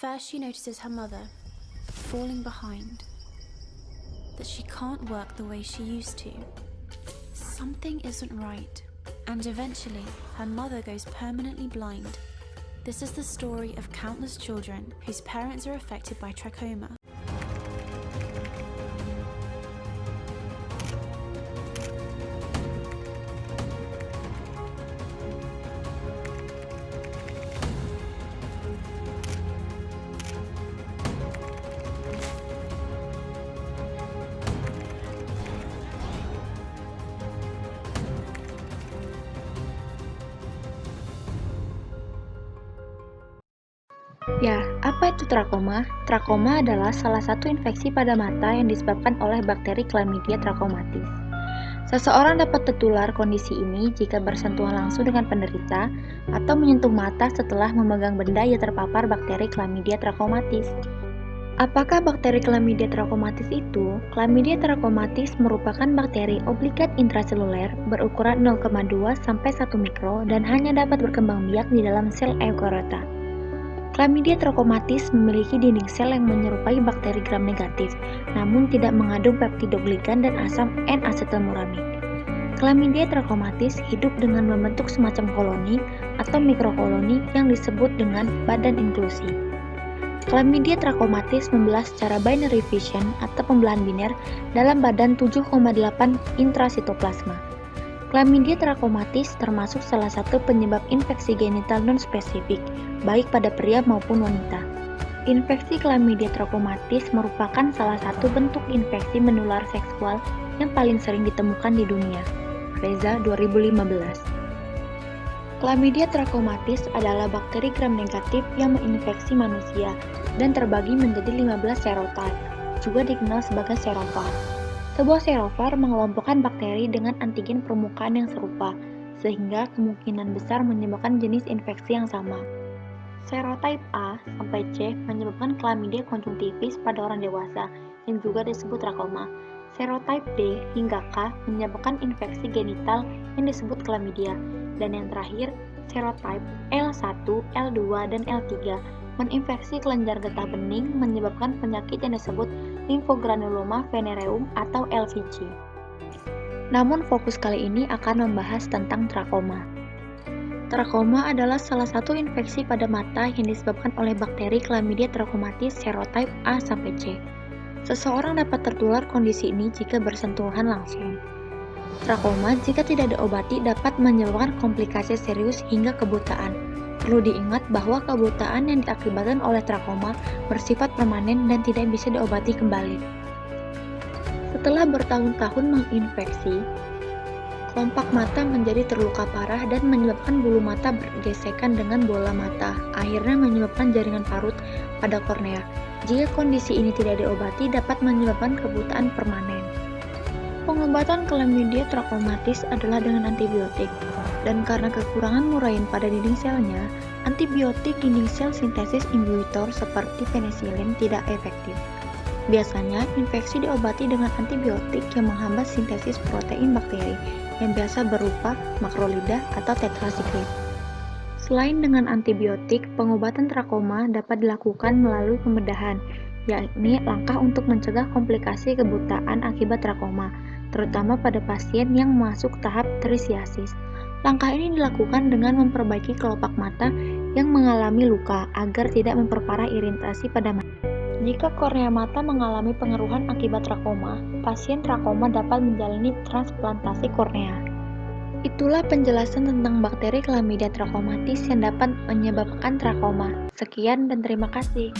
First, she notices her mother falling behind, that she can't work the way she used to. Something isn't right, and eventually, her mother goes permanently blind. This is the story of countless children whose parents are affected by trachoma. Ya, apa itu trakoma? Trakoma adalah salah satu infeksi pada mata yang disebabkan oleh bakteri Chlamydia trachomatis. Seseorang dapat tertular kondisi ini jika bersentuhan langsung dengan penderita atau menyentuh mata setelah memegang benda yang terpapar bakteri Chlamydia trachomatis. Apakah bakteri Chlamydia trachomatis itu? Chlamydia trachomatis merupakan bakteri obligat intraseluler berukuran 0,2 sampai 1 mikro dan hanya dapat berkembang biak di dalam sel eukariota. Chlamydia trachomatis memiliki dinding sel yang menyerupai bakteri gram negatif, namun tidak mengandung peptidoglikan dan asam N-asetilmuramid. Chlamydia trachomatis hidup dengan membentuk semacam koloni atau mikrokoloni yang disebut dengan badan inklusi. Chlamydia trachomatis membelah secara binary fission atau pembelahan biner dalam badan 7,8 intrasitoplasma. Chlamydia trachomatis termasuk salah satu penyebab infeksi genital non-spesifik, baik pada pria maupun wanita. Infeksi Chlamydia trachomatis merupakan salah satu bentuk infeksi menular seksual yang paling sering ditemukan di dunia. Reza 2015. Chlamydia trachomatis adalah bakteri gram negatif yang menginfeksi manusia dan terbagi menjadi 15 serotype, juga dikenal sebagai serovar. Sebuah serovar mengelompokkan bakteri dengan antigen permukaan yang serupa, sehingga kemungkinan besar menyebabkan jenis infeksi yang sama. Serotype A sampai C menyebabkan Chlamydia conjunctivis pada orang dewasa, yang juga disebut trakoma. Serotype D hingga K menyebabkan infeksi genital yang disebut chlamydia. Dan yang terakhir, serotype L1, L2, dan L3 menginfeksi kelenjar getah bening menyebabkan penyakit yang disebut lymphogranuloma venereum atau LVG. Namun fokus kali ini akan membahas tentang trakoma. Trakoma adalah salah satu infeksi pada mata yang disebabkan oleh bakteri Chlamydia trachomatis serotype A sampai C. Seseorang dapat tertular kondisi ini jika bersentuhan langsung. Trakoma jika tidak diobati dapat menyebabkan komplikasi serius hingga kebutaan. Perlu diingat bahwa kebutaan yang diakibatkan oleh trakoma bersifat permanen dan tidak bisa diobati kembali. Setelah bertahun-tahun menginfeksi, kelopak mata menjadi terluka parah dan menyebabkan bulu mata bergesekan dengan bola mata, akhirnya menyebabkan jaringan parut pada kornea. Jika kondisi ini tidak diobati, dapat menyebabkan kebutaan permanen. Pengobatan Chlamydia trachomatis adalah dengan antibiotik, dan karena kekurangan murain pada dinding selnya, antibiotik dinding sel sintesis inhibitor seperti penisilin tidak efektif. Biasanya, infeksi diobati dengan antibiotik yang menghambat sintesis protein bakteri, yang biasa berupa makrolida atau tetrasiklit. Selain dengan antibiotik, pengobatan trakoma dapat dilakukan melalui pembedahan, yakni langkah untuk mencegah komplikasi kebutaan akibat trakoma, terutama pada pasien yang masuk tahap terisiasis. Langkah ini dilakukan dengan memperbaiki kelopak mata yang mengalami luka agar tidak memperparah iritasi pada mata. Jika kornea mata mengalami pengeruhan akibat trakoma, pasien trakoma dapat menjalani transplantasi kornea. Itulah penjelasan tentang bakteri Chlamydia trachomatis yang dapat menyebabkan trakoma. Sekian dan terima kasih.